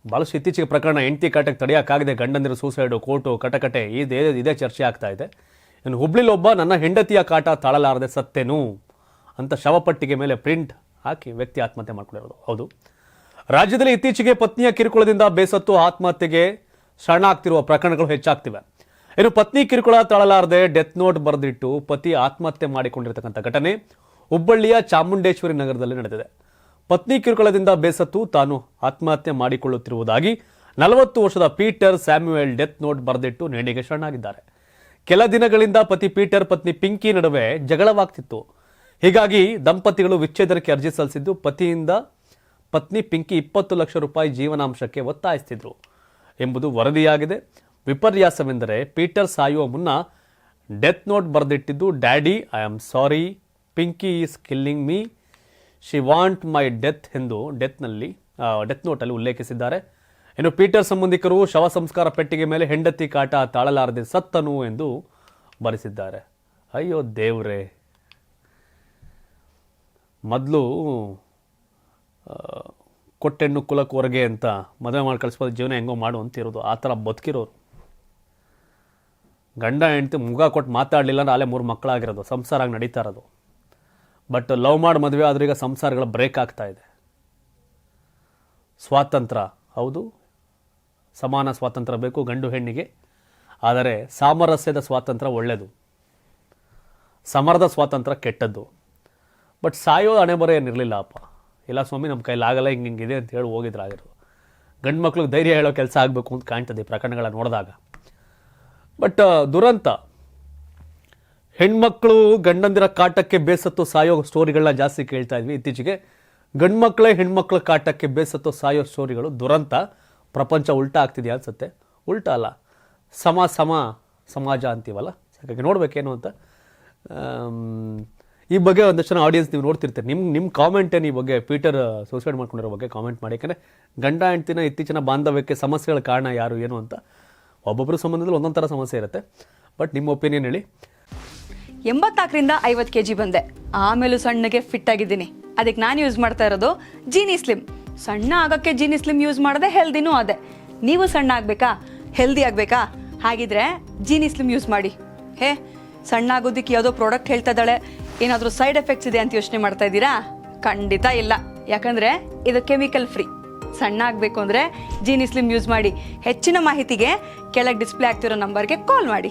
ಭಾಳಷ್ಟು ಇತ್ತೀಚೆಗೆ ಪ್ರಕರಣ ಹೆಂಡತಿ ಕಾಟಕ್ಕೆ ತಡೆಯೋಕ್ಕಾಗದೆ ಗಂಡಂದಿರು ಸೂಸೈಡು, ಕೋರ್ಟು, ಕಟಕಟೆ ಇದೇ ಚರ್ಚೆ ಆಗ್ತಾ ಇದೆ. ಇನ್ನು ಹುಬ್ಳಿಲೊಬ್ಬ ನನ್ನ ಹೆಂಡತಿಯ ಕಾಟ ತಾಳಲಾರದೆ ಸತ್ತೇನು ಅಂತ ಶವಪಟ್ಟಿಗೆ ಮೇಲೆ ಪ್ರಿಂಟ್ ಹಾಕಿ ವ್ಯಕ್ತಿ ಆತ್ಮಹತ್ಯೆ ಮಾಡ್ಕೊಂಡಿರೋದು. ಹೌದು, ರಾಜ್ಯದಲ್ಲಿ ಇತ್ತೀಚೆಗೆ ಪತ್ನಿಯ ಕಿರುಕುಳದಿಂದ ಬೇಸತ್ತು ಆತ್ಮಹತ್ಯೆಗೆ ಶರಣಾಗ್ತಿರುವ ಪ್ರಕರಣಗಳು ಹೆಚ್ಚಾಗ್ತಿವೆ. ಇನ್ನು ಪತ್ನಿ ಕಿರುಕುಳ ತಾಳಲಾರದೆ ಡೆತ್ ನೋಟ್ ಬರೆದಿಟ್ಟು ಪತಿ ಆತ್ಮಹತ್ಯೆ ಮಾಡಿಕೊಂಡಿರ್ತಕ್ಕಂಥ ಘಟನೆ ಹುಬ್ಬಳ್ಳಿಯ ಚಾಮುಂಡೇಶ್ವರಿ ನಗರದಲ್ಲಿ ನಡೆದಿದೆ. ಪತ್ನಿ ಕಿರುಕುಳದಿಂದ ಬೇಸತ್ತು ತಾನು ಆತ್ಮಹತ್ಯೆ ಮಾಡಿಕೊಳ್ಳುತ್ತಿರುವುದಾಗಿ 40 ವರ್ಷದ ಪೀಟರ್ ಸ್ಯಾಮ್ಯುಯಲ್ ಡೆತ್ ನೋಟ್ ಬರೆದಿಟ್ಟು ನೇಣಿಗೆ ಶರಣಾಗಿದ್ದಾರೆ. ಕೆಲ ದಿನಗಳಿಂದ ಪತಿ ಪೀಟರ್ ಪತ್ನಿ ಪಿಂಕಿ ನಡುವೆ ಜಗಳವಾಗ್ತಿತ್ತು. ಹೀಗಾಗಿ ದಂಪತಿಗಳು ವಿಚ್ಛೇದನಕ್ಕೆ ಅರ್ಜಿ ಸಲ್ಲಿಸಿದ್ದು ಪತಿಯಿಂದ ಪತ್ನಿ ಪಿಂಕಿ 20 ಲಕ್ಷ ರೂಪಾಯಿ ಜೀವನಾಂಶಕ್ಕೆ ಒತ್ತಾಯಿಸುತ್ತಿದ್ರು ಎಂಬುದು ವರದಿಯಾಗಿದೆ. ವಿಪರ್ಯಾಸವೆಂದರೆ ಪೀಟರ್ ಸಾಯುವ ಮುನ್ನ ಡೆತ್ ನೋಟ್ ಬರೆದಿಟ್ಟಿದ್ದು, daddy I am sorry, Pinky is killing me, she want my death ಎಂದು ಡೆತ್ ನೋಟಲ್ಲಿ ಉಲ್ಲೇಖಿಸಿದ್ದಾರೆ. ಇನ್ನು ಪೀಟರ್ ಸಂಬಂಧಿಕರು ಶವ ಸಂಸ್ಕಾರ ಪೆಟ್ಟಿಗೆ ಮೇಲೆ ಹೆಂಡತಿ ಕಾಟ ತಾಳಲಾರದೆ ಸತ್ತನು ಎಂದು ಬರೆಸಿದ್ದಾರೆ. ಅಯ್ಯೋ ದೇವ್ರೇ, ಮೊದಲು ಕೊಟ್ಟೆಣ್ಣು ಕುಲಕ್ಕೆ ಹೊರಗೆ ಅಂತ ಮದುವೆ ಮಾಡಿ ಕಳಿಸ್ಬೋದು, ಜೀವನ ಹೆಂಗೋ ಮಾಡು ಅಂತಿರೋದು. ಆ ಥರ ಬದುಕಿರೋರು ಗಂಡ ಹೆಂಡತಿ ಮುಗ ಕೊಟ್ಟು ಮಾತಾಡಲಿಲ್ಲ ಅಂದ್ರೆ ಅಲ್ಲೇ 3 ಮಕ್ಕಳಾಗಿರೋದು, ಸಂಸಾರ ಆಗಿ ನಡೀತಾ ಇರೋದು. ಬಟ್ ಲವ್ ಮಾಡಿ ಮದುವೆ ಆದ್ರೂ ಈಗ ಸಂಸಾರಗಳ ಬ್ರೇಕ್ ಆಗ್ತಾ ಇದೆ. ಸ್ವಾತಂತ್ರ್ಯ ಹೌದು, ಸಮಾನ ಸ್ವಾತಂತ್ರ್ಯ ಬೇಕು ಗಂಡು ಹೆಣ್ಣಿಗೆ. ಆದರೆ ಸಾಮರಸ್ಯದ ಸ್ವಾತಂತ್ರ್ಯ ಒಳ್ಳೆಯದು, ಸಮರದ ಸ್ವಾತಂತ್ರ್ಯ ಕೆಟ್ಟದ್ದು. ಬಟ್ ಸಾಯೋ ಹಣೆ ಬರೋ ಏನಿರಲಿಲ್ಲ ಅಪ್ಪ. ಇಲ್ಲ ಸ್ವಾಮಿ ನಮ್ಮ ಕೈಲಾಗಲ್ಲ, ಹಿಂಗಿದೆ ಅಂತ ಹೇಳಿ ಹೋಗಿದ್ರಾಗಿರೋದು. ಗಂಡು ಮಕ್ಳಿಗೆ ಧೈರ್ಯ ಹೇಳೋ ಕೆಲಸ ಆಗಬೇಕು ಅಂತ ಕಾಣ್ತದೆ ಈ ಪ್ರಕರಣಗಳ ನೋಡಿದಾಗ. ಬಟ್ ದುರಂತ, ಹೆಣ್ಮಕ್ಳು ಗಂಡಂದಿರ ಕಾಟಕ್ಕೆ ಬೇಸತ್ತು ಸಾಯೋ ಸ್ಟೋರಿಗಳನ್ನ ಜಾಸ್ತಿ ಕೇಳ್ತಾ ಇದ್ವಿ ಇತ್ತೀಚೆಗೆ. ಗಂಡ್ಮಕ್ಳೇ ಹೆಣ್ಮಕ್ಳ ಕಾಟಕ್ಕೆ ಬೇಸತ್ತು ಸಾಯೋ ಸ್ಟೋರಿಗಳು ದುರಂತ. ಪ್ರಪಂಚ ಉಲ್ಟಾ ಆಗ್ತಿದೆಯಾ ಅನ್ಸುತ್ತೆ. ಉಲ್ಟಾ ಅಲ್ಲ, ಸಮಾಜ ಅಂತೀವಲ್ಲ, ಹಾಗಾಗಿ ನೋಡ್ಬೇಕೇನು ಅಂತ. ಈ ಬಗ್ಗೆ ಒಂದಷ್ಟು ಜನ ಆಡಿಯನ್ಸ್ ನೀವು ನೋಡ್ತಿರ್ತೀರಿ. ನಿಮ್ಮ ಕಾಮೆಂಟ್ ಏನು ಈ ಬಗ್ಗೆ, ಪೀಟರ್ ಸೂಸೈಡ್ ಮಾಡ್ಕೊಂಡಿರೋ ಬಗ್ಗೆ ಕಾಮೆಂಟ್ ಮಾಡಿ. ಯಾಕಂದರೆ ಗಂಡ ಹೆಂಡ್ತಿನ ಇತ್ತೀಚಿನ ಬಾಂಧವ್ಯಕ್ಕೆ ಸಮಸ್ಯೆಗಳ ಕಾರಣ ಯಾರು ಏನು ಅಂತ ಒಬ್ಬೊಬ್ಬರು ಸಂಬಂಧದಲ್ಲಿ ಒಂದೊಂದು ಥರ ಸಮಸ್ಯೆ ಇರುತ್ತೆ. ಬಟ್ ನಿಮ್ಮ ಒಪಿನಿಯನ್ ಹೇಳಿ. 84ರಿಂದ 50 kg ಬಂದೆ, ಆಮೇಲೂ ಸಣ್ಣಗೆ ಫಿಟ್ ಆಗಿದ್ದೀನಿ. ಅದಕ್ಕೆ ನಾನು ಯೂಸ್ ಮಾಡ್ತಾ ಇರೋದು ಜೀನಿ ಸ್ಲಿಮ್. ಸಣ್ಣ ಆಗೋಕ್ಕೆ ಜೀನಿ ಸ್ಲಿಮ್ ಯೂಸ್ ಮಾಡಿದೆ, ಹೆಲ್ದಿನೂ ಅದೇ. ನೀವು ಸಣ್ಣ ಆಗಬೇಕಾ, ಹೆಲ್ದಿ ಆಗಬೇಕಾ? ಹಾಗಿದ್ರೆ ಜೀನಿ ಸ್ಲಿಮ್ ಯೂಸ್ ಮಾಡಿ. ಸಣ್ಣ ಆಗೋದಕ್ಕೆ ಯಾವುದೋ ಪ್ರಾಡಕ್ಟ್ ಹೇಳ್ತಾ ಇದ್ದಾಳೆ, ಏನಾದರೂ ಸೈಡ್ ಎಫೆಕ್ಟ್ಸ್ ಇದೆ ಅಂತ ಯೋಚನೆ ಮಾಡ್ತಾ ಇದ್ದೀರಾ? ಖಂಡಿತ ಇಲ್ಲ, ಯಾಕಂದರೆ ಇದು ಕೆಮಿಕಲ್ ಫ್ರೀ. ಸಣ್ಣ ಆಗಬೇಕು ಅಂದರೆ ಜೀನಿ ಸ್ಲಿಮ್ ಯೂಸ್ ಮಾಡಿ. ಹೆಚ್ಚಿನ ಮಾಹಿತಿಗೆ ಕೆಳಗೆ ಡಿಸ್ಪ್ಲೇ ಆಗ್ತಿರೋ ನಂಬರ್ಗೆ ಕಾಲ್ ಮಾಡಿ.